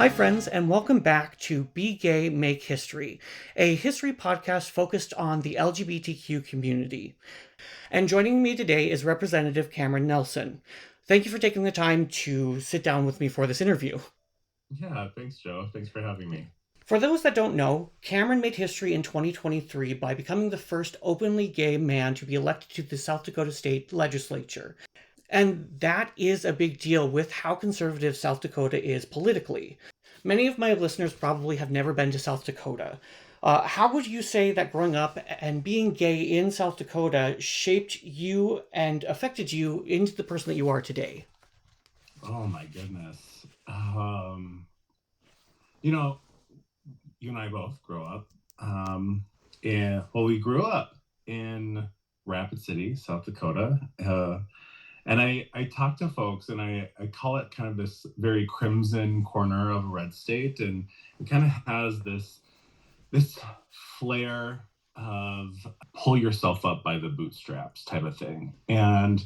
Hi, friends, and welcome back to Be Gay, Make History, a history podcast focused on the LGBTQ community. And joining me today is Representative Kameron Nelson. Thank you for taking the time to sit down with me for this interview. Yeah, thanks, Joe. Thanks for having me. For those that don't know, Kameron made history in 2023 by becoming the first openly gay man to be elected to the South Dakota state legislature. And that is a big deal with how conservative South Dakota is politically. Many of my listeners probably have never been to South Dakota. How would you say that growing up and being gay in South Dakota shaped you and affected you into the person that you are today? Oh my goodness. You know, you and I both grow up. We grew up in Rapid City, South Dakota. And I talk to folks and I call it kind of this very crimson corner of a red state. And it kind of has this flair of pull yourself up by the bootstraps type of thing. And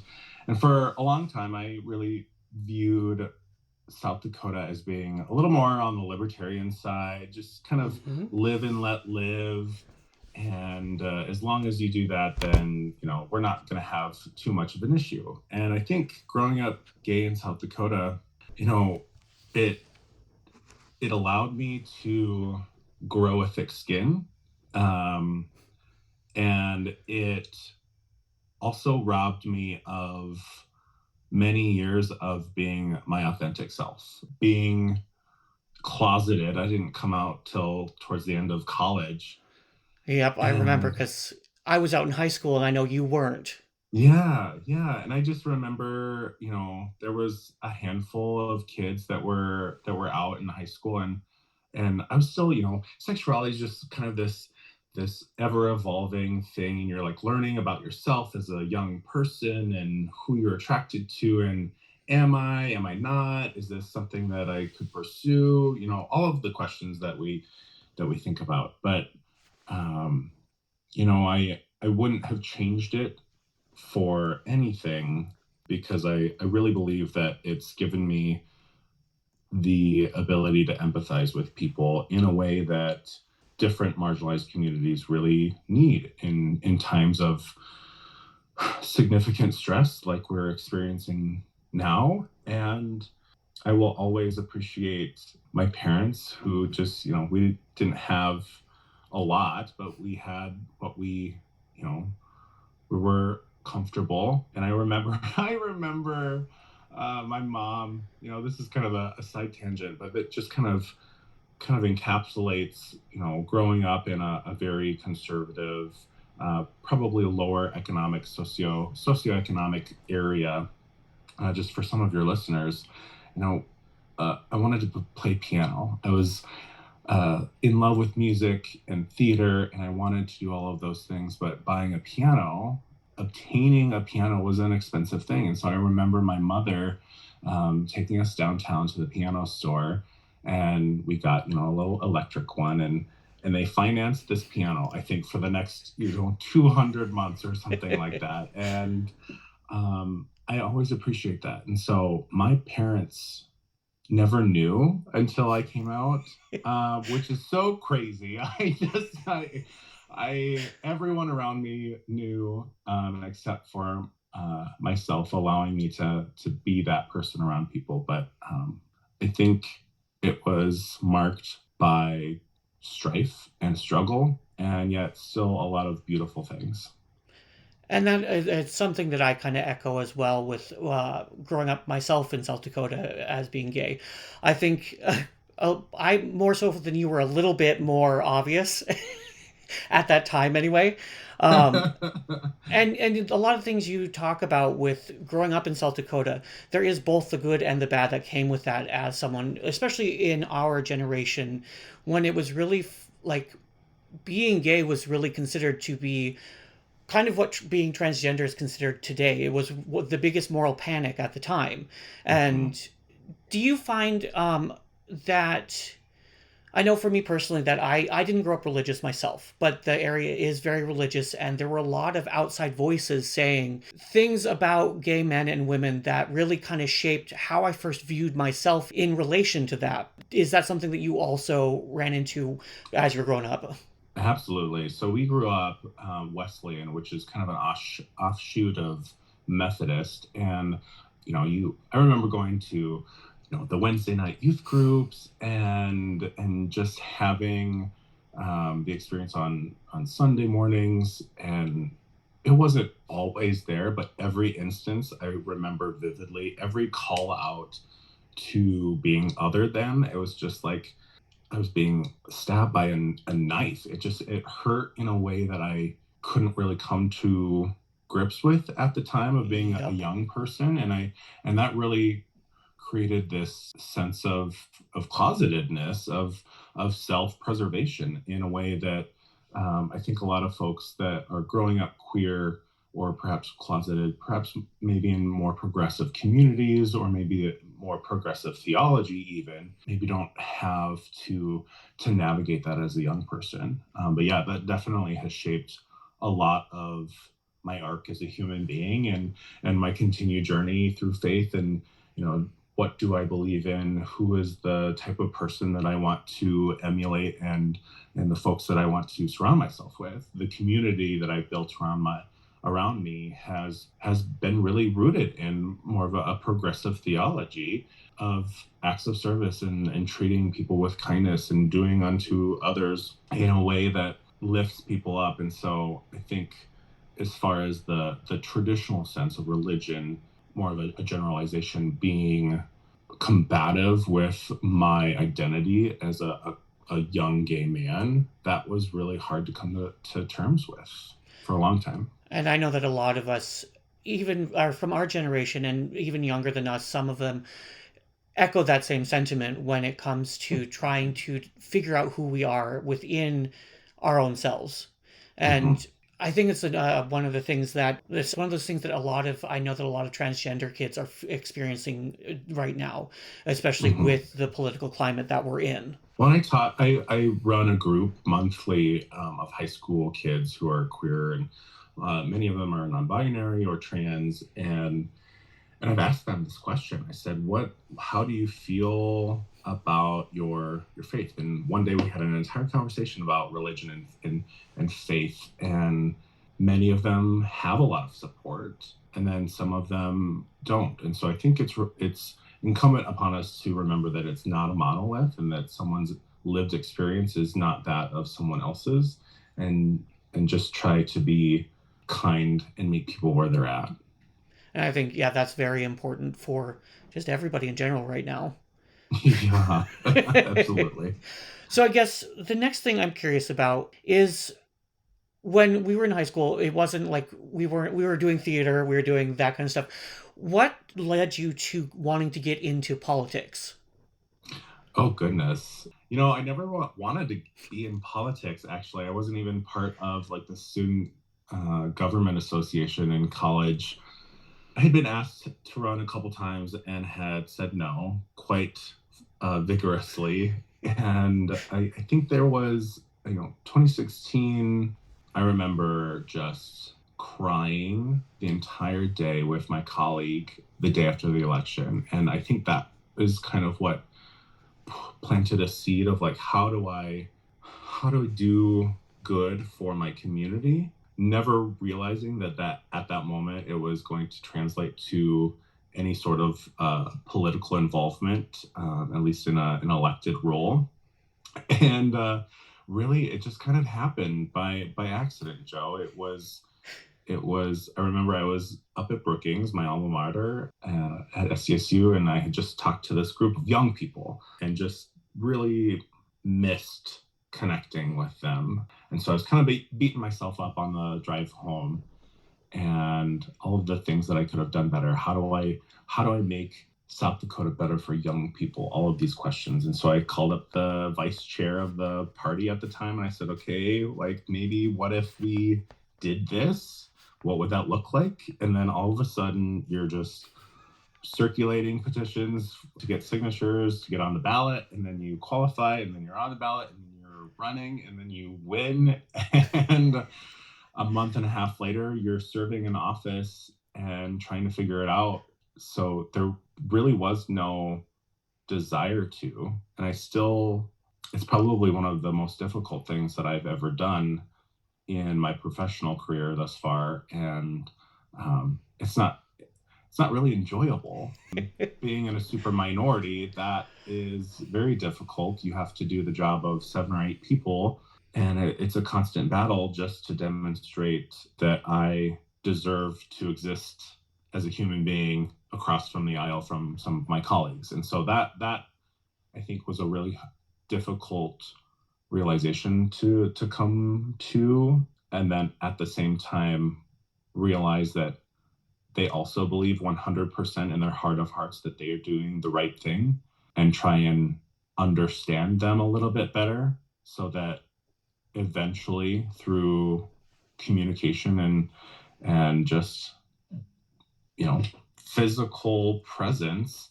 for a long time, I really viewed South Dakota as being a little more on the libertarian side, just kind of live and let live. And as long as you do that, then, we're not going to have too much of an issue. And I think growing up gay in South Dakota, it allowed me to grow a thick skin. And it also robbed me of many years of being my authentic self, being closeted. I didn't come out till towards the end of college. Yep, I remember And because I was out in high school and I know you weren't. yeah. And I just remember, there was a handful of kids that were out in high school and I was still, sexuality is just kind of this ever evolving thing, and you're like learning about yourself as a young person and who you're attracted to, and am I not, is this something that I could pursue, all of the questions that we think about. But I wouldn't have changed it for anything, because I really believe that it's given me the ability to empathize with people in a way that different marginalized communities really need in times of significant stress like we're experiencing now. And I will always appreciate my parents, who just, we didn't have a lot, but we had what we were comfortable. And I remember my mom, this is kind of a side tangent, but it just kind of encapsulates, growing up in a very conservative, probably lower economic socioeconomic area. Just for some of your listeners, I wanted to play piano. I was in love with music and theater, and I wanted to do all of those things, but obtaining a piano was an expensive thing. And so I remember my mother taking us downtown to the piano store, and we got, a little electric one, and they financed this piano, I think, for the next, 200 months or something like that. And I always appreciate that. And so my parents never knew until I came out, which is so crazy. Everyone around me knew, except for myself, allowing me to be that person around people. But I think it was marked by strife and struggle, and yet still a lot of beautiful things. And that it's something that I kind of echo as well with growing up myself in South Dakota as being gay. I think I more so than you were a little bit more obvious at that time anyway. Um, and a lot of things you talk about with growing up in South Dakota, there is both the good and the bad that came with that as someone, especially in our generation, when it was really like being gay was really considered to be kind of what being transgender is considered today. It was the biggest moral panic at the time. Mhm. And do you find that I know for me personally that I didn't grow up religious myself, but the area is very religious, and there were a lot of outside voices saying things about gay men and women that really kind of shaped how I first viewed myself in relation to that. Is that something that you also ran into as you're growing up? Absolutely. So we grew up Wesleyan, which is kind of an offshoot of Methodist, and I remember going to the Wednesday night youth groups and just having the experience on Sunday mornings, and it wasn't always there, but every instance I remember vividly. Every call out to being other than, it was just like I was being stabbed by a knife. It hurt in a way that I couldn't really come to grips with at the time of being a Yep. young person, and that really created this sense of closetedness, of self-preservation in a way that I think a lot of folks that are growing up queer or perhaps closeted, perhaps maybe in more progressive communities or maybe more progressive theology, even maybe don't have to navigate that as a young person. But yeah, that definitely has shaped a lot of my arc as a human being and my continued journey through faith and what do I believe in, who is the type of person that I want to emulate, and the folks that I want to surround myself with. The community that I've built around me has been really rooted in more of a progressive theology of acts of service and treating people with kindness and doing unto others in a way that lifts people up. And so I think as far as the traditional sense of religion, more of a generalization, being combative with my identity as a young gay man, that was really hard to come to terms with for a long time. And I know that a lot of us, even are from our generation and even younger than us, some of them echo that same sentiment when it comes to trying to figure out who we are within our own selves. Hmm. And I think it's one of the things that it's one of those things that a lot of I know that a lot of transgender kids are experiencing right now, especially Hmm. with the political climate that we're in. When I run a group monthly of high school kids who are queer, and many of them are non-binary or trans, and I've asked them this question. I said, how do you feel about your faith? And one day we had an entire conversation about religion and faith. And many of them have a lot of support, and then some of them don't. And so I think it's incumbent upon us to remember that it's not a monolith, and that someone's lived experience is not that of someone else's, and and just try to be kind and meet people where they're at. And I think, yeah, that's very important for just everybody in general right now. Yeah, absolutely. So I guess the next thing I'm curious about is when we were in high school, it wasn't like we were doing theater, we were doing that kind of stuff. What led you to wanting to get into politics? Oh goodness. I never wanted to be in politics. Actually, I wasn't even part of like the student government association in college. I had been asked to run a couple times and had said no quite vigorously. And I think there was, 2016. I remember just crying the entire day with my colleague the day after the election. And I think that is kind of what planted a seed of like, how do I do good for my community, never realizing that at that moment it was going to translate to any sort of political involvement, at least in an elected role. And really it just kind of happened by accident, Joe. It was I remember I was up at Brookings, my alma mater, at SCSU, and I had just talked to this group of young people and just really missed connecting with them. And so I was kind of beating myself up on the drive home, and all of the things that I could have done better. How do I make South Dakota better for young people? All of these questions. And so I called up the vice chair of the party at the time and I said, okay, like maybe what if we did this? What would that look like? And then all of a sudden you're just circulating petitions to get signatures to get on the ballot, and then you qualify, and then you're on the ballot, and you're running, and then you win. And a month and a half later, you're serving in office and trying to figure it out. So there really was no desire to. And it's probably one of the most difficult things that I've ever done in my professional career thus far. And it's not really enjoyable. Being in a super minority, that is very difficult. You have to do the job of 7 or 8 people, and it's a constant battle just to demonstrate that I deserve to exist as a human being across from the aisle from some of my colleagues. And so that I think was a really difficult realization to come to, and then at the same time realize that they also believe 100% in their heart of hearts that they are doing the right thing, and try and understand them a little bit better, so that eventually through communication and just, physical presence,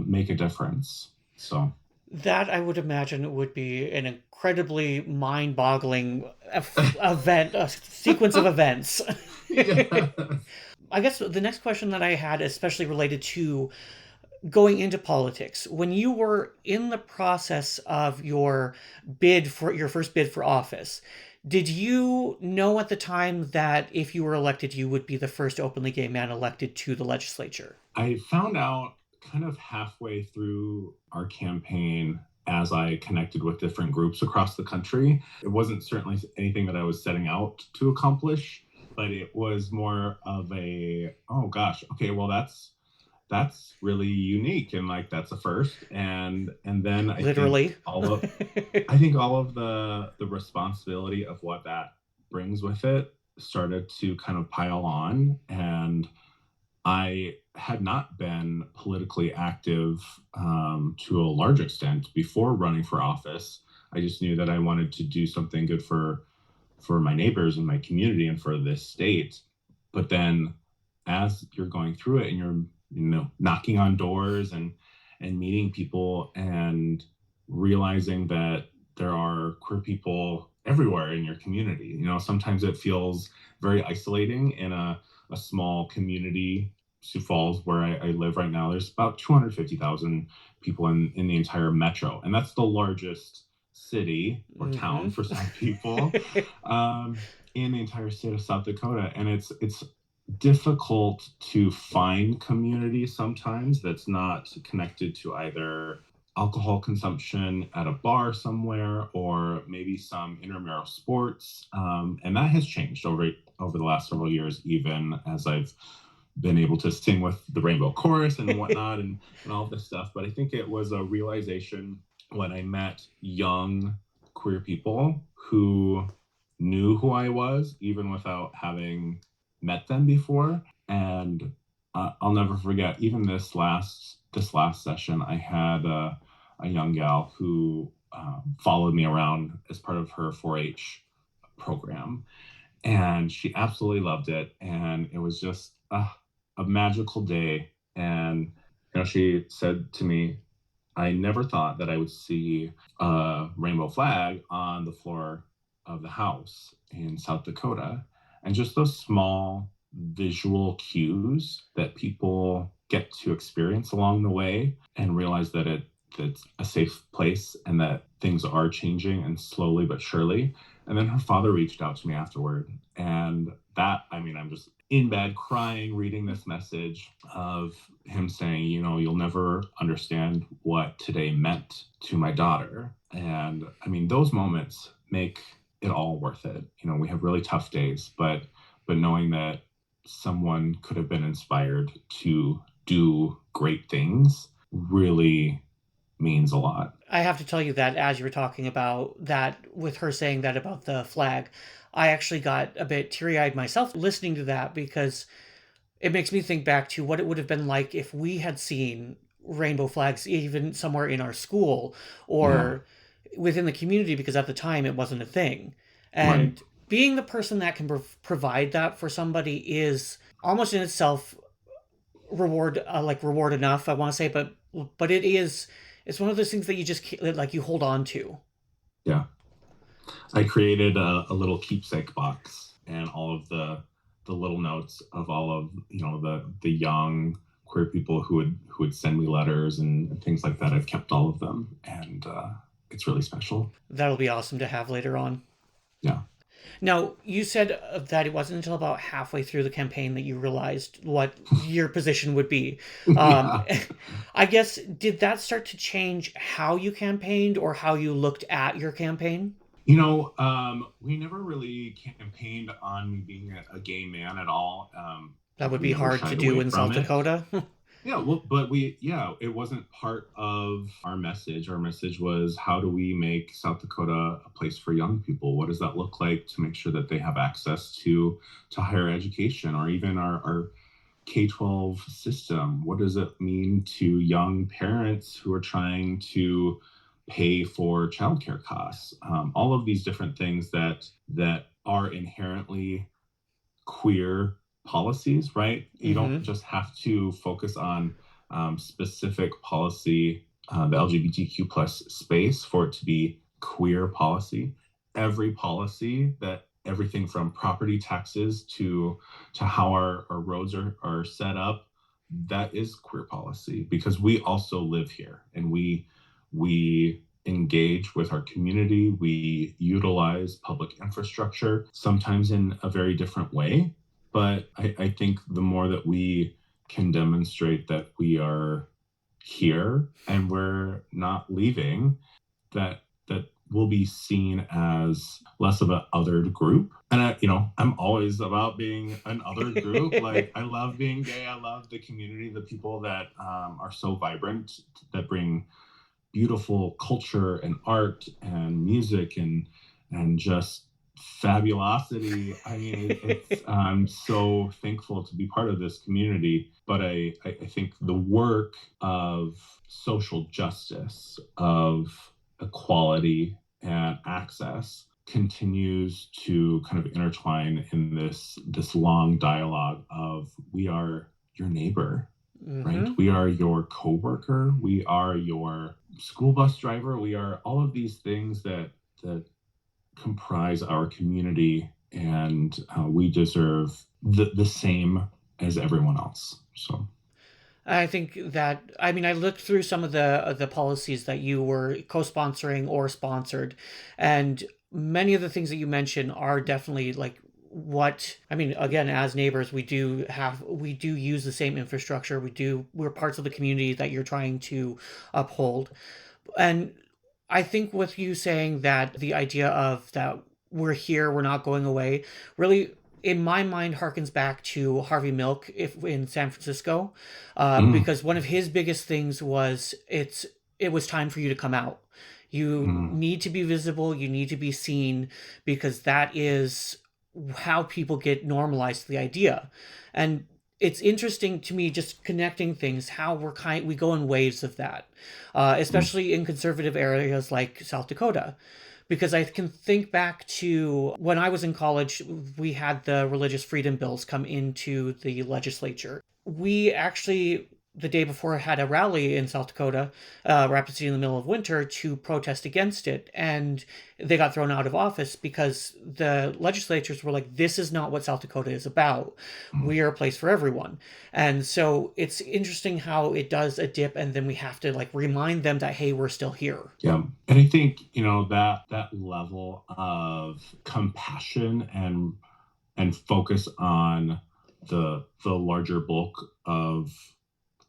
make a difference. So That I would imagine would be an incredibly mind-boggling event, a sequence of events. yeah. I guess the next question that I had, especially related to going into politics, when you were in the process of your first bid for office, did you know at the time that if you were elected, you would be the first openly gay man elected to the legislature? I found out kind of halfway through our campaign as I connected with different groups across the country. It wasn't certainly anything that I was setting out to accomplish, but it was more of a, oh gosh, okay, well that's really unique, and like that's a first. And then Literally. I think all of the responsibility of what that brings with it started to kind of pile on. And I had not been politically active to a large extent before running for office. I just knew that I wanted to do something good for my neighbors and my community and for this state. But then as you're going through it and you're knocking on doors and meeting people and realizing that there are queer people everywhere in your community, sometimes it feels very isolating in a small community. Sioux Falls, where I live right now, there's about 250,000 people in the entire metro, and that's the largest city or town for some people in the entire state of South Dakota. And it's difficult to find community sometimes that's not connected to either alcohol consumption at a bar somewhere or maybe some intramural sports. And that has changed over the last several years, even as I've been able to sing with the Rainbow Chorus and whatnot and all this stuff. But I think it was a realization when I met young queer people who knew who I was, even without having met them before. And I'll never forget, even this last session, I had a young gal who followed me around as part of her 4-H program. And she absolutely loved it. And it was just a magical day. And she said to me, I never thought that I would see a rainbow flag on the floor of the House in South Dakota. And just those small visual cues that people get to experience along the way and realize that it's a safe place and that things are changing, and slowly but surely. And then her father reached out to me afterward. And that, I'm just in bed crying, reading this message of him saying, you'll never understand what today meant to my daughter. And those moments make it all worth it. We have really tough days, but knowing that someone could have been inspired to do great things really means a lot. I have to tell you that as you were talking about that, with her saying that about the flag, I actually got a bit teary-eyed myself listening to that, because it makes me think back to what it would have been like if we had seen rainbow flags even somewhere in our school or within the community, because at the time it wasn't a thing. And Right. being the person that can provide that for somebody is almost in itself reward enough, I want to say, but it's one of those things that you just can't, like, you hold on to. Yeah. I created a little keepsake box and all of the little notes of all of the young queer people who would send me letters and things like that. I've kept all of them, and it's really special. That'll be awesome to have later on. Yeah. Now, you said that it wasn't until about halfway through the campaign that you realized what your position would be. Um, Yeah. I guess, did that start to change how you campaigned or how you looked at your campaign? We never really campaigned on me being a gay man at all. That would We be never hard to shied do away in from South it. Dakota. Yeah, well, but it wasn't part of our message. Our message was, how do we make South Dakota a place for young people? What does that look like to make sure that they have access to higher education, or even our K-12 system? What does it mean to young parents who are trying to pay for childcare costs? All of these different things that are inherently queer policies, right? You don't Mm-hmm. just have to focus on specific policy, the LGBTQ plus space, for it to be queer policy. Every policy, that everything from property taxes to how our roads are set up, that is queer policy, because we also live here, and we engage with our community. We utilize public infrastructure, sometimes in a very different way. But I think the more that we can demonstrate that we are here and we're not leaving, that will be seen as less of an othered group. And I'm always about being an othered group. Like, I love being gay. I love the community, the people that are so vibrant, that bring beautiful culture and art and music and just fabulosity. I mean, I'm so thankful to be part of this community. But I think the work of social justice, of equality and access, continues to kind of intertwine in this long dialogue of, we are your neighbor, right? Mm-hmm. We are your coworker. We are your school bus driver. We are all of these things that comprise our community, and we deserve the same as everyone else. So. I think that, I mean, I looked through some of the policies that you were co-sponsoring or sponsored, and many of the things that you mentioned are definitely like what I mean. Again, as neighbors, we do use the same infrastructure. We're parts of the community that you're trying to uphold. And I think with you saying that, the idea of that we're here, we're not going away, really, in my mind, harkens back to Harvey Milk if in San Francisco, Mm, because one of his biggest things was it was time for you to come out. You mm, need to be visible. You need to be seen, because that is how people get normalized to the idea. And it's interesting to me, just connecting things, how we go in waves of that, mm, especially in conservative areas like South Dakota, because I can think back to when I was in college. We had the religious freedom bills come into the legislature. We actually, the day before, had a rally in South Dakota, Rapid City, in the middle of winter, to protest against it, and they got thrown out of office because the legislatures were like, "This is not what South Dakota is about. mm. We are a place for everyone." And so it's interesting how it does a dip, and then we have to like remind them that, hey, we're still here. Yeah. And I think, that level of compassion and focus on the larger bulk of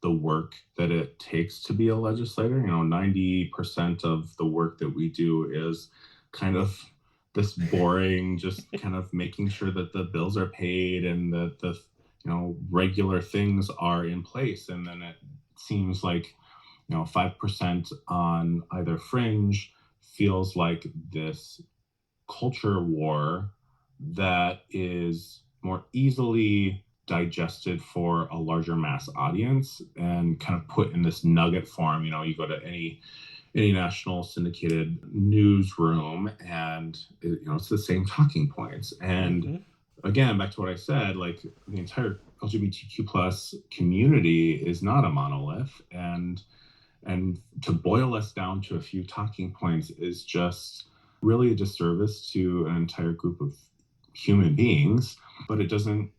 the work that it takes to be a legislator. 90% of the work that we do is kind of this boring, just kind of making sure that the bills are paid and that the regular things are in place. And then it seems like 5% on either fringe feels like this culture war that is more easily digested for a larger mass audience and kind of put in this nugget form. You go to any national syndicated newsroom, and it's the same talking points. And Mm-hmm. again, back to what I said, like the entire LGBTQ plus community is not a monolith, and to boil us down to a few talking points is just really a disservice to an entire group of human beings. But it doesn't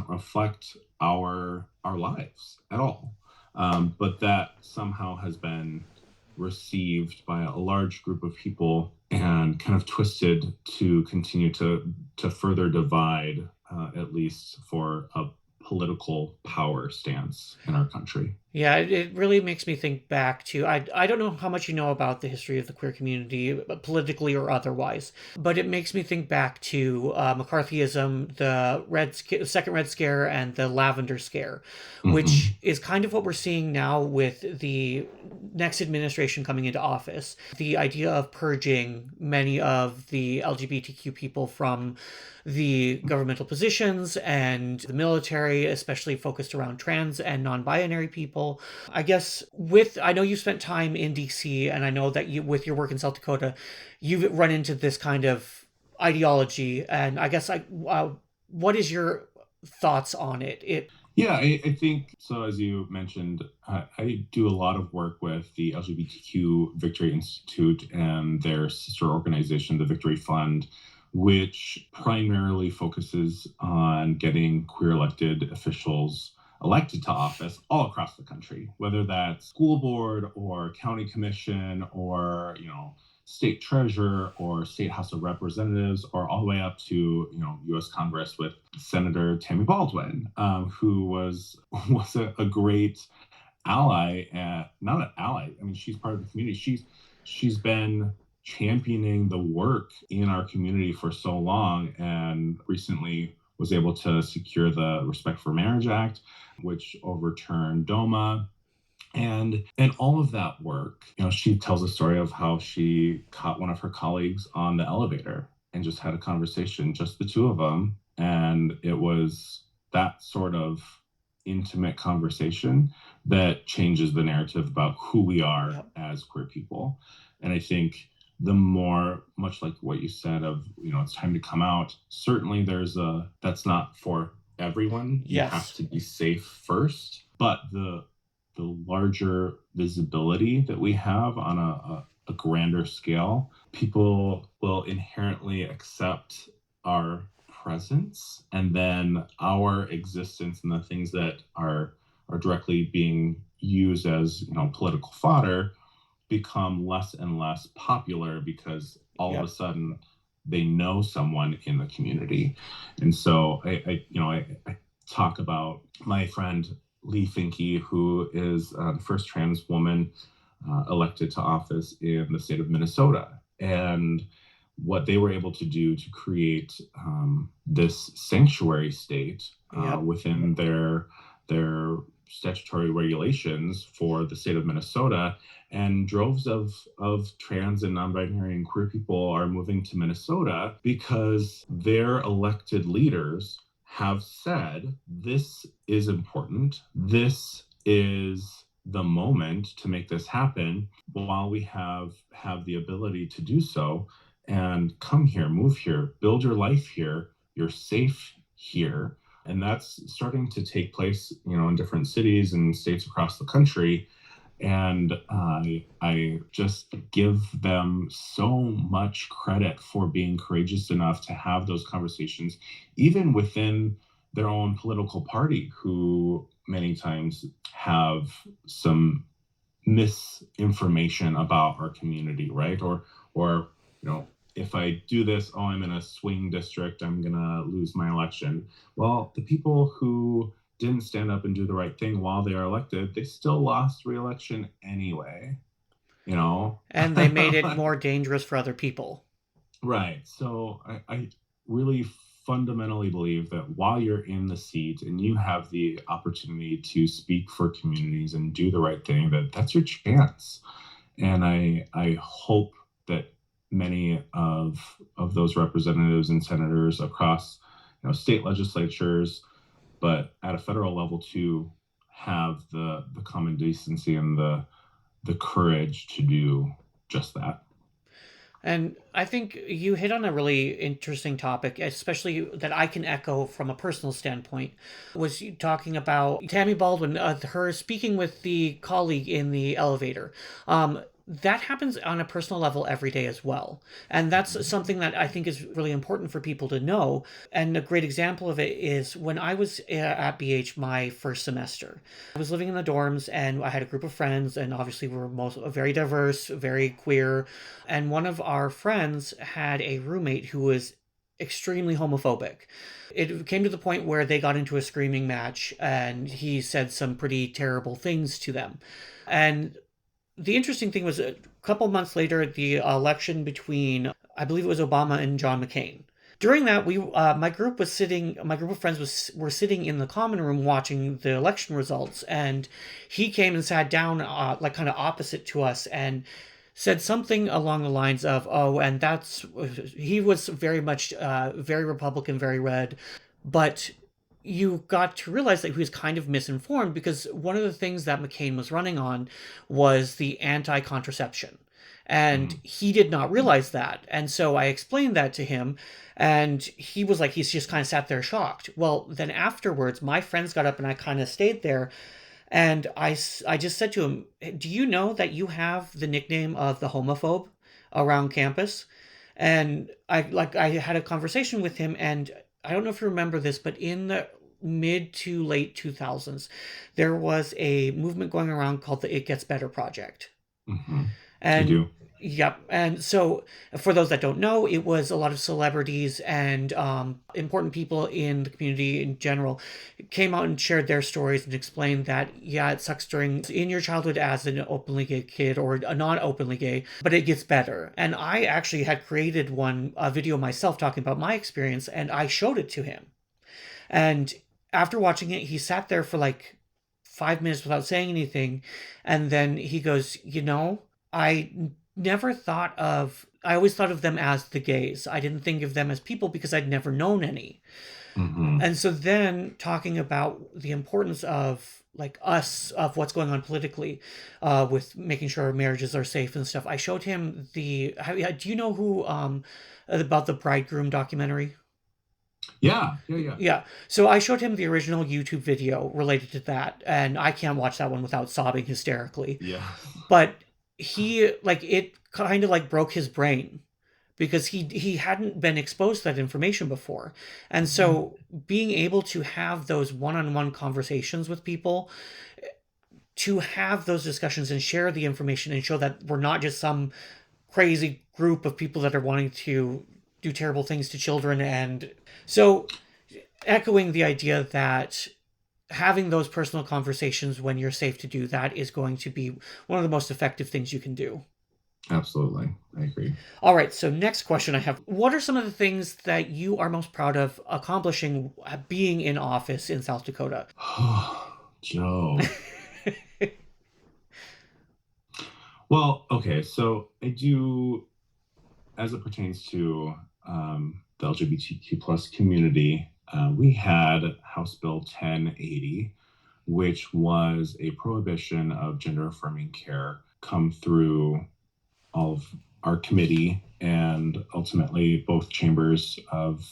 reflect our lives at all. But that somehow has been received by a large group of people and kind of twisted to continue to further divide, at least for a political power stance in our country. Yeah, it really makes me think back to I don't know how much you know about the history of the queer community, politically or otherwise, but it makes me think back to McCarthyism, the second Red Scare, and the Lavender Scare, which Hmm. is kind of what we're seeing now with the next administration coming into office. The idea of purging many of the LGBTQ people from the governmental positions and the military, especially focused around trans and non-binary people. I guess I know you spent time in DC, and I know that you, with your work in South Dakota, you've run into this kind of ideology. And I guess what is your thoughts on it? Yeah, I think so. As you mentioned, I do a lot of work with the LGBTQ Victory Institute and their sister organization, the Victory Fund, which primarily focuses on getting queer elected officials elected to office all across the country, whether that's school board or county commission or, state treasurer or state House of Representatives, or all the way up to, U.S. Congress with Senator Tammy Baldwin, who was a great ally. Not an ally. I mean, she's part of the community. She's been championing the work in our community for so long, and recently was able to secure the Respect for Marriage Act, which overturned DOMA. And all of that work, she tells a story of how she caught one of her colleagues on the elevator and just had a conversation, just the two of them. And it was that sort of intimate conversation that changes the narrative about who we are Yep. as queer people. And I think the more, much like what you said of, it's time to come out, certainly that's not for everyone. You have Yes. to be safe first. But the larger visibility that we have on a grander scale, people will inherently accept our presence, and then our existence and the things that are directly being used as political fodder become less and less popular because all of a Yep. sudden they know someone in the community. And so I talk about my friend Lee Finke, who is the first trans woman elected to office in the state of Minnesota, and what they were able to do to create this sanctuary state Yep. within their statutory regulations for the state of Minnesota. And droves of trans and non-binary and queer people are moving to Minnesota because their elected leaders have said, this is important. This is the moment to make this happen while we have the ability to do so. And come here, move here, build your life here. You're safe here. And that's starting to take place, in different cities and states across the country. And I just give them so much credit for being courageous enough to have those conversations, even within their own political party, who many times have some misinformation about our community, right? Or if I do this, oh, I'm in a swing district, I'm gonna lose my election. Well, the people who didn't stand up and do the right thing while they are elected, they still lost re-election anyway, you know? And they made it more dangerous for other people. Right. So I really fundamentally believe that while you're in the seat and you have the opportunity to speak for communities and do the right thing, that's your chance. And I hope that many of those representatives and senators across state legislatures, but at a federal level too, have the common decency and the courage to do just that. And I think you hit on a really interesting topic, especially that I can echo from a personal standpoint. Was you talking about Tammy Baldwin, her speaking with the colleague in the elevator. That happens on a personal level every day as well. And that's something that I think is really important for people to know. And a great example of it is when I was at BH my first semester. I was living in the dorms and I had a group of friends, and obviously we were most very diverse, very queer. And one of our friends had a roommate who was extremely homophobic. It came to the point where they got into a screaming match and he said some pretty terrible things to them. And the interesting thing was a couple months later, the election between, I believe it was Obama and John McCain. During that, my group of friends were sitting in the common room watching the election results, and he came and sat down, like kind of opposite to us, and said something along the lines of, "Oh, and that's," he was very much, very Republican, very red, but you got to realize that he was kind of misinformed because one of the things that McCain was running on was the anti contraception. And Mm. he did not realize that. And so I explained that to him, and he was like, he's just kind of sat there shocked. Well, then afterwards, my friends got up and I kind of stayed there. And I just said to him, "Do you know that you have the nickname of the homophobe around campus?" And I had a conversation with him, and I don't know if you remember this, but in the mid to late 2000s, there was a movement going around called the It Gets Better Project. Hmm. I And do. yep. And so, for those that don't know, it was a lot of celebrities and important people in the community in general came out and shared their stories and explained that, yeah, it sucks during in your childhood as an openly gay kid or a non openly gay, but it gets better. And I actually had created a video myself talking about my experience, and I showed it to him. And after watching it, he sat there for like 5 minutes without saying anything. And then he goes, I never thought of, I always thought of them as the gays. I didn't think of them as people because I'd never known any. Hmm. And so then talking about the importance of like us, of what's going on politically, with making sure our marriages are safe and stuff, I showed him do you know who, about the Bridegroom documentary? Yeah, yeah, yeah, Yeah. So I showed him the original YouTube video related to that, and I can't watch that one without sobbing hysterically. yeah. But he like it kind of like broke his brain because he hadn't been exposed to that information before. And Mhm. so being able to have those one-on-one conversations with people, to have those discussions and share the information and show that we're not just some crazy group of people that are wanting to do terrible things to children. And so echoing the idea that having those personal conversations when you're safe to do that is going to be one of the most effective things you can do. Absolutely. I agree. All right, so next question I have. What are some of the things that you are most proud of accomplishing being in office in South Dakota? Joe. Well, okay. So I do, as it pertains to the LGBTQ plus community, we had House Bill 1080, which was a prohibition of gender affirming care, come through all of our committee and ultimately both chambers of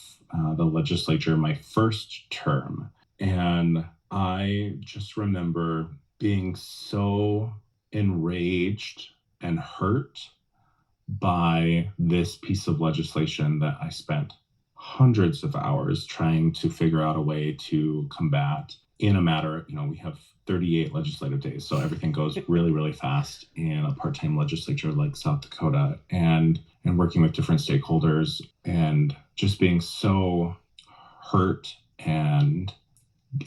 the legislature my first term. And I just remember being so enraged and hurt by this piece of legislation that I spent hundreds of hours trying to figure out a way to combat in a matter, we have 38 legislative days. So everything goes really, really fast in a part-time legislature like South Dakota, and working with different stakeholders and just being so hurt. And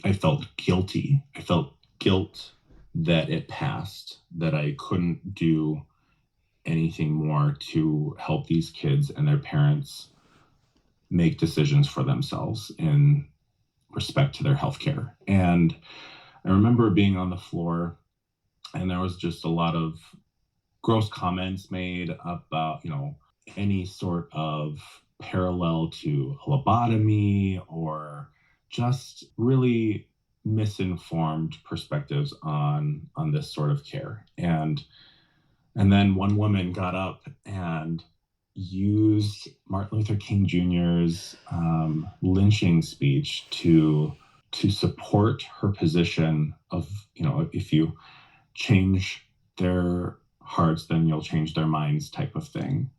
I felt guilty. I felt guilt that it passed, that I couldn't do anything more to help these kids and their parents make decisions for themselves in respect to their healthcare. And I remember being on the floor, and there was just a lot of gross comments made about, any sort of parallel to a lobotomy or just really misinformed perspectives on this sort of care. And then one woman got up and used Martin Luther King Jr.'s lynching speech to support her position of, if you change their hearts, then you'll change their minds type of thing.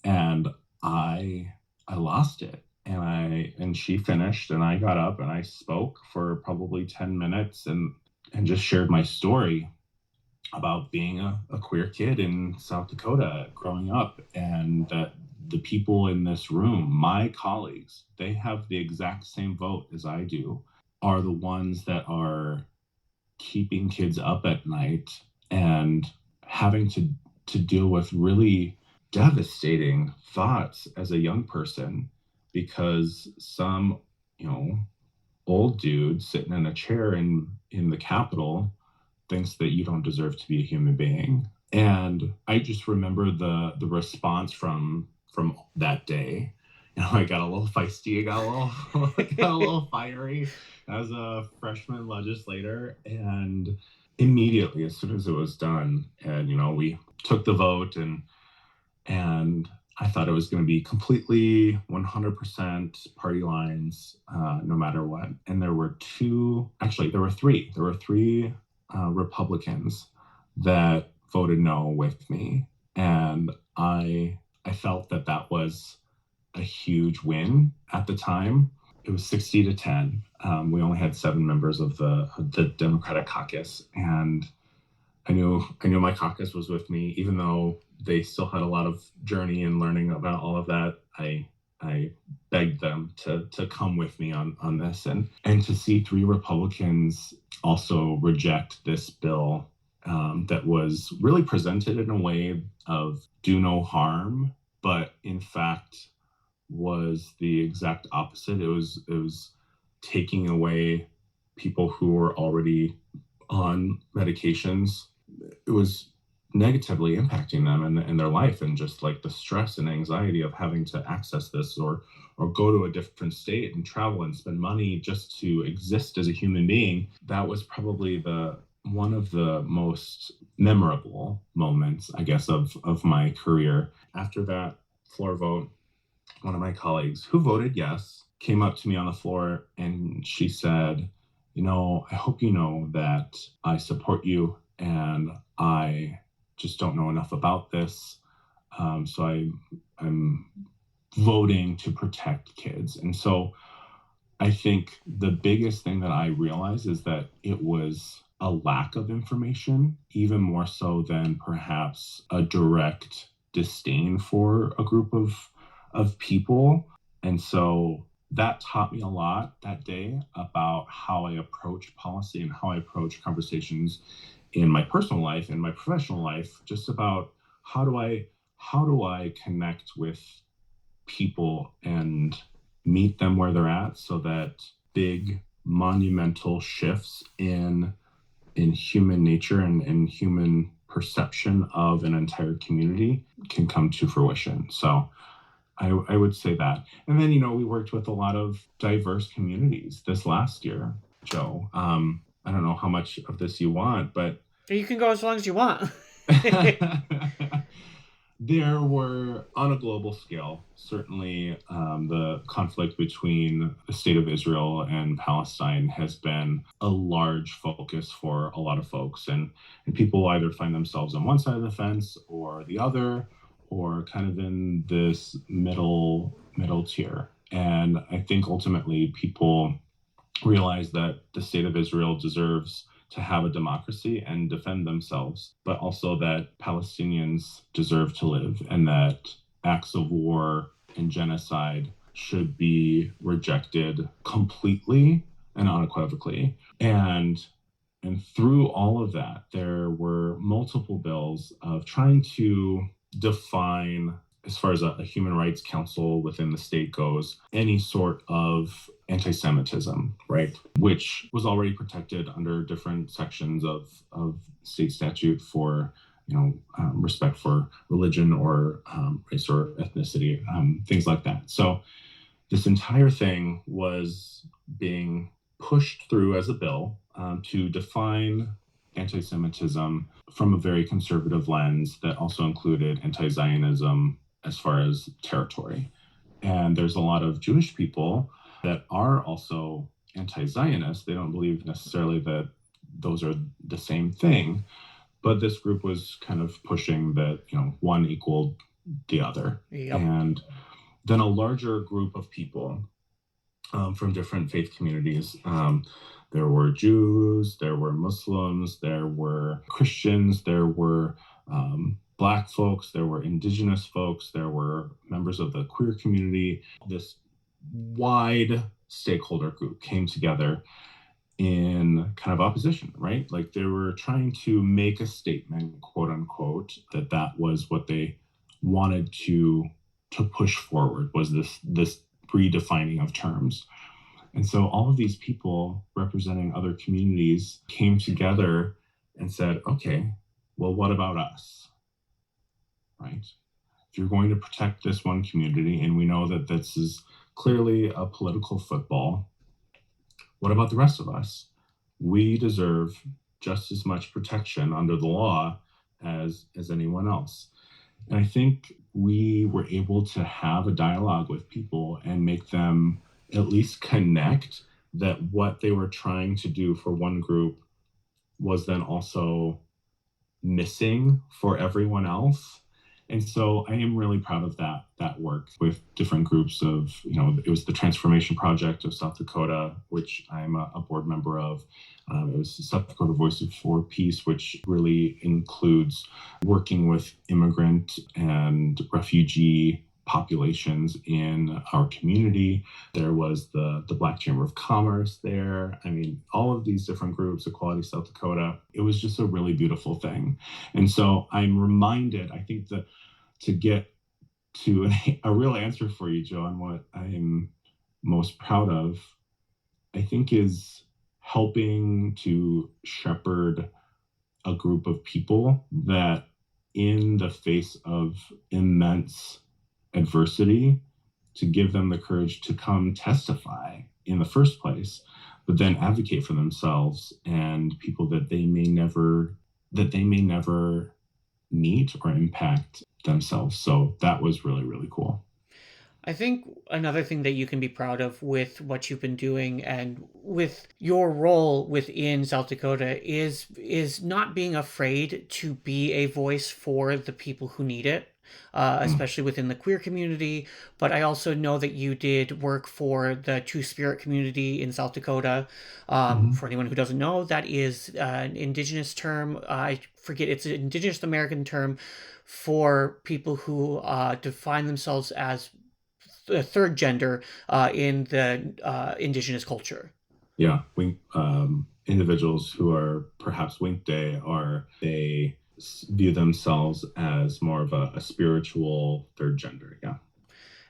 And I lost it. And she finished, and I got up and I spoke for probably 10 minutes and just shared my story about being a queer kid in South Dakota growing up, and that the people in this room, my colleagues, they have the exact same vote as I do, are the ones that are keeping kids up at night and having to deal with really devastating thoughts as a young person because some, old dude sitting in a chair in the Capitol thinks that you don't deserve to be a human being. And I just remember the response from that day. I got a little feisty, I got a little fiery as a freshman legislator. And immediately, as soon as it was done, and we took the vote, and I thought it was going to be completely 100% party lines, no matter what. And there were three. There were three Republicans that voted no with me, and I felt that was a huge win at the time. It was 60-10. We only had 7 members of the Democratic caucus, and I knew my caucus was with me, even though they still had a lot of journey and learning about all of that. I begged them to come with me on this, and to see 3 Republicans also reject this bill that was really presented in a way of do no harm, but in fact was the exact opposite. It was taking away people who were already on medications. It was negatively impacting them in their life, and just like the stress and anxiety of having to access this or go to a different state and travel and spend money just to exist as a human being. That was probably one of the most memorable moments, I guess, of my career. After that floor vote, one of my colleagues who voted yes came up to me on the floor, and she said, I hope you know that I support you, and I just don't know enough about this. So I'm voting to protect kids. And so I think the biggest thing that I realized is that it was a lack of information, even more so than perhaps a direct disdain for a group of people. And so that taught me a lot that day about how I approach policy and how I approach conversations in my personal life and my professional life, just about how do I connect with people and meet them where they're at, so that big monumental shifts in human nature and in human perception of an entire community can come to fruition. So I would say that. And then, we worked with a lot of diverse communities this last year, Joe. I don't know how much of this you want, but You can go as long as you want. there were, on a global scale, certainly the conflict between the state of Israel and Palestine has been a large focus for a lot of folks. And people either find themselves on one side of the fence or the other, or kind of in this middle tier. And I think ultimately people realize that the state of Israel deserves to have a democracy and defend themselves, but also that Palestinians deserve to live, and that acts of war and genocide should be rejected completely and unequivocally. And through all of that, there were multiple bills of trying to define, as far as a human rights council within the state goes, any sort of anti-Semitism, right? Which was already protected under different sections of state statute for, respect for religion or race or ethnicity, things like that. So this entire thing was being pushed through as a bill to define anti-Semitism from a very conservative lens that also included anti-Zionism as far as territory. And there's a lot of Jewish people that are also anti-Zionist. They don't believe necessarily that those are the same thing, but this group was kind of pushing that, one equaled the other. Yep. And then a larger group of people from different faith communities. There were Jews, there were Muslims, there were Christians, there were Black folks, there were Indigenous folks, there were members of the queer community. This wide stakeholder group came together in kind of opposition, right? Like they were trying to make a statement, quote unquote, that was what they wanted to push forward, was this redefining of terms. And so all of these people representing other communities came together and said, okay, well, what about us? Right? If you're going to protect this one community, and we know that this is clearly a political football, what about the rest of us? We deserve just as much protection under the law as anyone else. And I think we were able to have a dialogue with people and make them at least connect that what they were trying to do for one group was then also missing for everyone else. And so I am really proud of that work with different groups of, it was the Transformation Project of South Dakota, which I'm a board member of. It was the South Dakota Voices for Peace, which really includes working with immigrant and refugee populations in our community. There was the Black Chamber of Commerce there. I mean, all of these different groups, Equality South Dakota, it was just a really beautiful thing. And so I'm reminded, I think that to get to a real answer for you, John, what I'm most proud of, I think, is helping to shepherd a group of people that in the face of immense adversity, to give them the courage to come testify in the first place, but then advocate for themselves and people that they may never meet or impact themselves. So that was really, really cool. I think another thing that you can be proud of with what you've been doing and with your role within South Dakota is not being afraid to be a voice for the people who need it, especially within the queer community. But I also know that you did work for the Two-Spirit community in South Dakota. For anyone who doesn't know, that is an Indigenous term. I forget, it's an Indigenous American term for people who define themselves as the third gender in the Indigenous culture. Yeah, individuals who are perhaps Winkte, or they view themselves as more of a spiritual third gender. Yeah.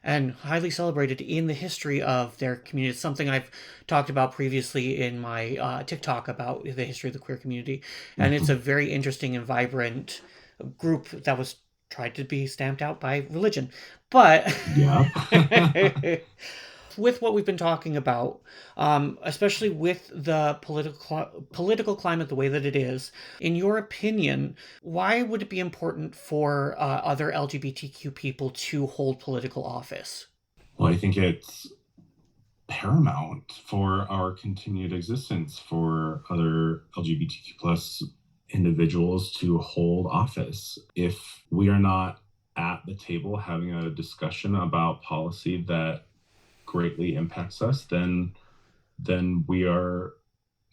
And highly celebrated in the history of their community. It's something I've talked about previously in my TikTok about the history of the queer community. And it's a very interesting and vibrant group that was tried to be stamped out by religion. But Yeah. with what we've been talking about, especially with the political climate the way that it is, in your opinion, why would it be important for other LGBTQ people to hold political office? Well, I think it's paramount for our continued existence for other LGBTQ plus individuals to hold office. If we are not at the table having a discussion about policy that greatly impacts us, then we are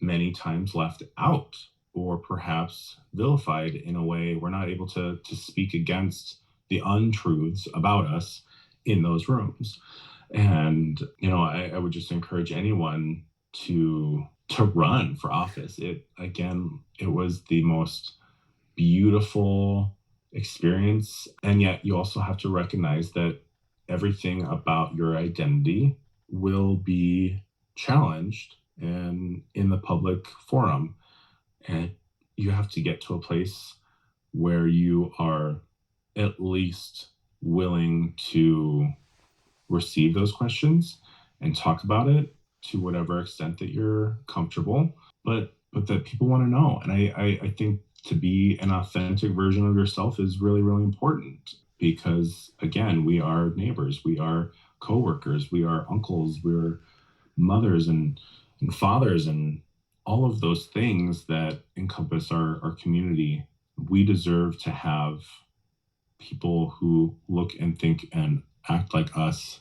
many times left out, or perhaps vilified in a way we're not able to speak against the untruths about us in those rooms. And I would just encourage anyone to run for office. It was the most beautiful experience, and yet you also have to recognize that everything about your identity will be challenged and in the public forum, and you have to get to a place where you are at least willing to receive those questions and talk about it to whatever extent that you're comfortable, but that people want to know. And I think to be an authentic version of yourself is really, really important. because, again, we are neighbors, we are coworkers, we are uncles, we're mothers and fathers, and all of those things that encompass our community. We deserve to have people who look and think and act like us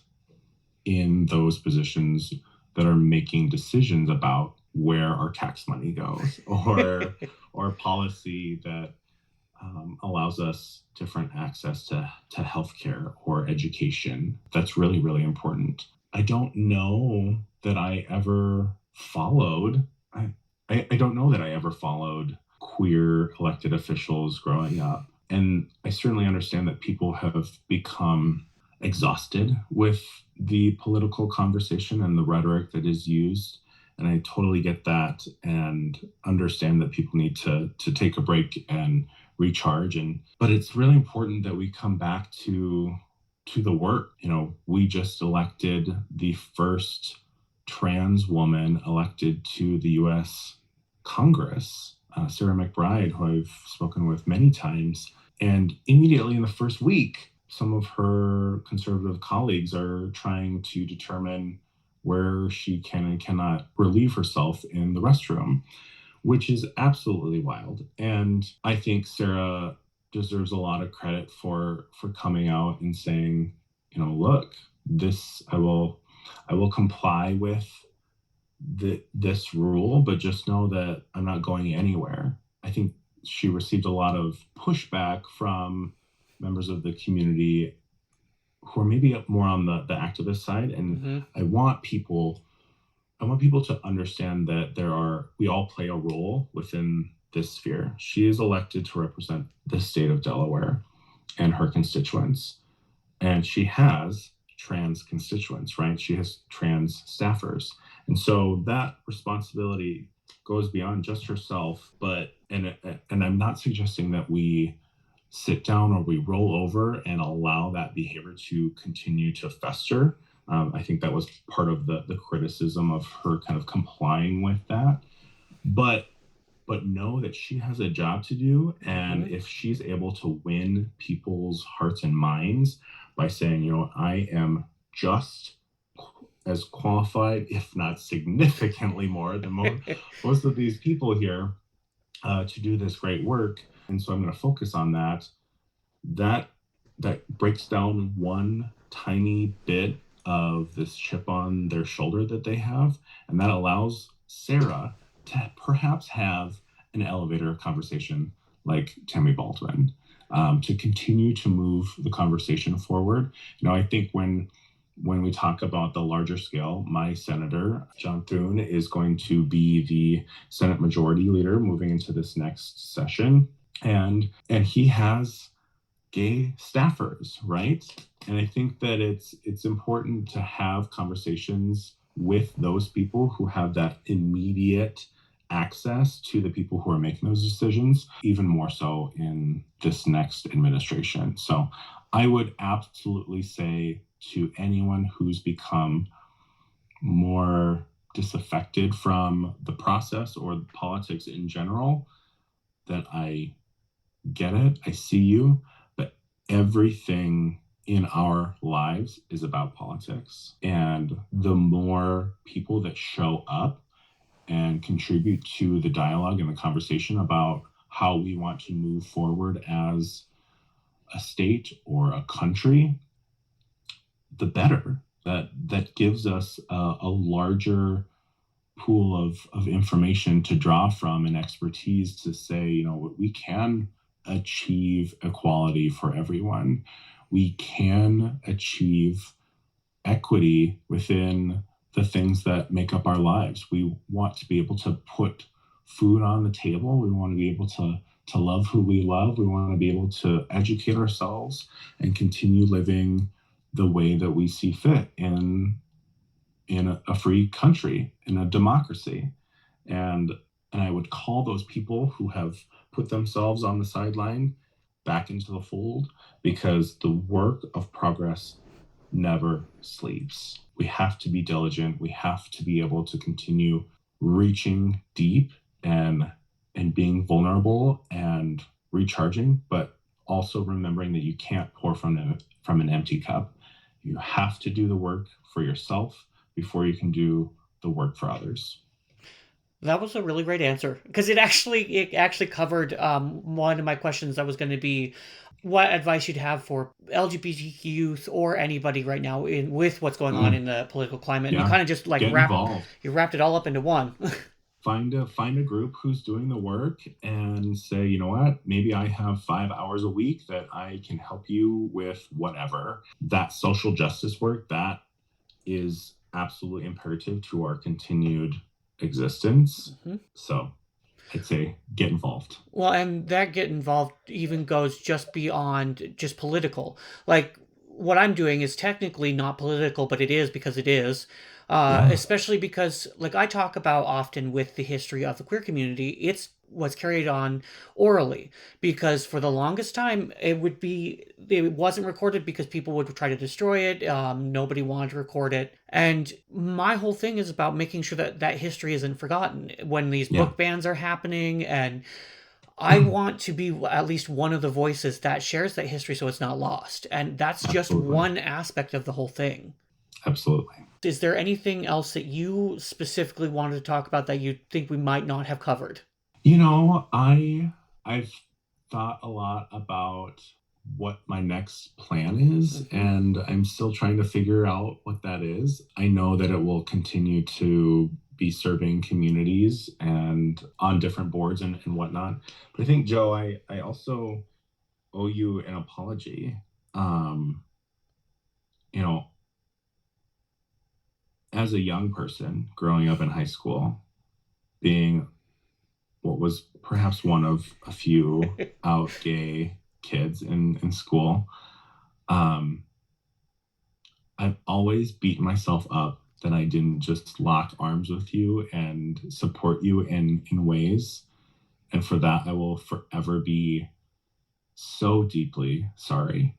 in those positions that are making decisions about where our tax money goes, or policy that allows us different access to healthcare or education. That's really, really important. I don't know that I ever followed. I don't know that I ever followed queer elected officials growing up. And I certainly understand that people have become exhausted with the political conversation and the rhetoric that is used. And I totally get that and understand that people need to take a break and recharge. But it's really important that we come back to the work. We just elected the first trans woman elected to the U.S. Congress, Sarah McBride, who I've spoken with many times. And immediately in the first week, some of her conservative colleagues are trying to determine where she can and cannot relieve herself in the restroom, which is absolutely wild. And I think Sarah deserves a lot of credit for coming out and saying, look, I will comply with this rule, but just know that I'm not going anywhere. I think she received a lot of pushback from members of the community who are maybe more on the activist side. And Mm-hmm. I want people to understand that we all play a role within this sphere. She is elected to represent the state of Delaware and her constituents. And she has trans constituents, right? She has trans staffers. And so that responsibility goes beyond just herself. And I'm not suggesting that we sit down or we roll over and allow that behavior to continue to fester. I think that was part of the criticism of her kind of complying with that. But know that she has a job to do. And if she's able to win people's hearts and minds by saying, I am just as qualified, if not significantly more than most of these people here to do this great work. And so I'm going to focus on that. That breaks down one tiny bit of this chip on their shoulder that they have. And that allows Sarah to perhaps have an elevator conversation like Tammy Baldwin, to continue to move the conversation forward. I think when we talk about the larger scale, my senator, John Thune, is going to be the Senate Majority Leader moving into this next session. And he has gay staffers, right? And I think that it's important to have conversations with those people who have that immediate access to the people who are making those decisions, even more so in this next administration. So I would absolutely say to anyone who's become more disaffected from the process or politics in general, that I get it, I see you, but everything in our lives is about politics. And the more people that show up and contribute to the dialogue and the conversation about how we want to move forward as a state or a country, the better. That gives us a larger pool of information to draw from and expertise to say, we can achieve equality for everyone. We can achieve equity within the things that make up our lives. We want to be able to put food on the table. We want to be able to love who we love. We want to be able to educate ourselves and continue living the way that we see fit in a free country, in a democracy. And I would call those people who have put themselves on the sideline back into the fold, because the work of progress never sleeps. We have to be diligent. We have to be able to continue reaching deep and being vulnerable and recharging, but also remembering that you can't pour from an empty cup. You have to do the work for yourself before you can do the work for others. That was a really great answer because it actually covered one of my questions that was going to be what advice you'd have for LGBTQ youth or anybody right now in with what's going on in the political climate. And you Yeah, kind of just like get involved. you wrapped it all up into one. Find a group who's doing the work and say, you know what, maybe I have 5 hours a week that I can help you with whatever. That social justice work, that is absolutely imperative to our continued existence. Mm-hmm. So I'd say get involved. Well, and that get involved even goes just beyond just political. Like what I'm doing is technically not political, but it is because it is. Yeah. Especially because, like I talk about often with the history of the queer community, it's what's carried on orally. Because for the longest time, it wasn't recorded because people would try to destroy it. Nobody wanted to record it. And my whole thing is about making sure that that history isn't forgotten when these Yeah. book bans are happening. And I want to be at least one of the voices that shares that history so it's not lost. And that's just Absolutely. one aspect of the whole thing. Absolutely. Is there anything else that you specifically wanted to talk about that you think we might not have covered? You know, I've thought a lot about what my next plan is, and I'm still trying to figure out what that is. I know that it will continue to be serving communities and on different boards and whatnot. But I think, Joe, I also owe you an apology. You know, as a young person growing up in high school, being what was perhaps one of a few out gay kids in school, um, I've always beaten myself up that I didn't just lock arms with you and support you in ways. And for that, I will forever be so deeply sorry.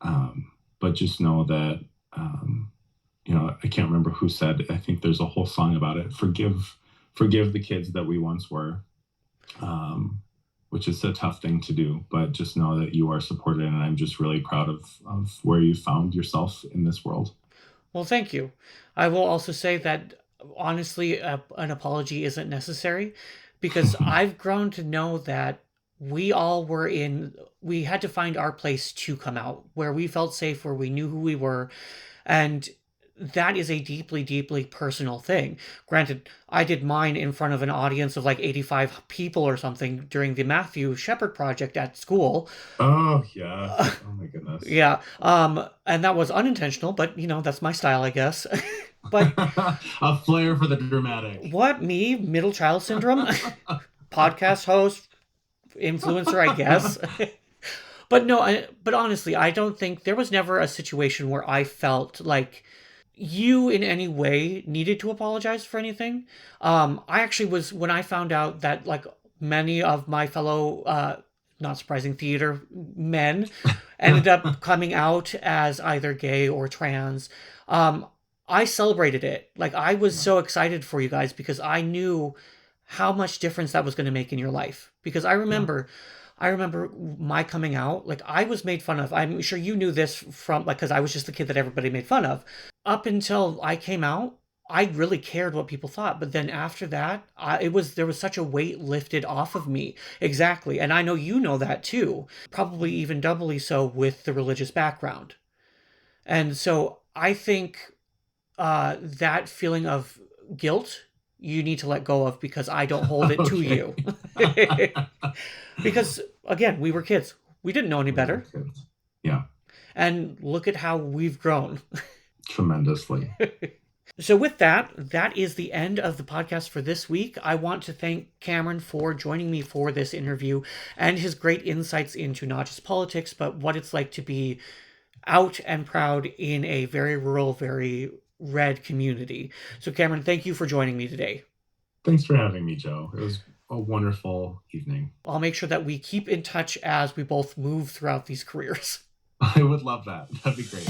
But just know that, I can't remember who said, I think there's a whole song about it. Forgive the kids that we once were, which is a tough thing to do, but just know that you are supported. And I'm just really proud of where you found yourself in this world. Well, thank you. I will also say that honestly, an apology isn't necessary because I've grown to know that we had to find our place to come out where we felt safe, where we knew who we were. And that is a deeply, deeply personal thing. Granted, I did mine in front of an audience of like 85 people or something during the Matthew Shepard project at school. Oh, yeah. Oh, my goodness. Yeah. And that was unintentional, but that's my style, I guess. But a flair for the dramatic. What, me? Middle child syndrome? Podcast host, influencer, I guess. But no, but honestly, I don't think there was never a situation where I felt like you in any way needed to apologize for anything. I actually was, when I found out that like many of my fellow, not surprising, theater men ended up coming out as either gay or trans, I celebrated it. Like I was so excited for you guys because I knew how much difference that was going to make in your life. Because I remember my coming out, like I was made fun of. I'm sure you knew this from like, cause I was just the kid that everybody made fun of. Up until I came out, I really cared what people thought. But then after that, there was such a weight lifted off of me. Exactly. And I know you know that too. Probably even doubly so with the religious background. And so I think that feeling of guilt you need to let go of because I don't hold it to you. Because again, we were kids. We didn't know any better. Yeah. And look at how we've grown. Tremendously. So with that is the end of the podcast for this week. I want to thank Kameron for joining me for this interview and his great insights into not just politics, but what it's like to be out and proud in a very rural, very red community. So Kameron, thank you for joining me today. Thanks for having me, Joe. It was a wonderful evening. I'll make sure that we keep in touch as we both move throughout these careers. I would love that. That'd be great.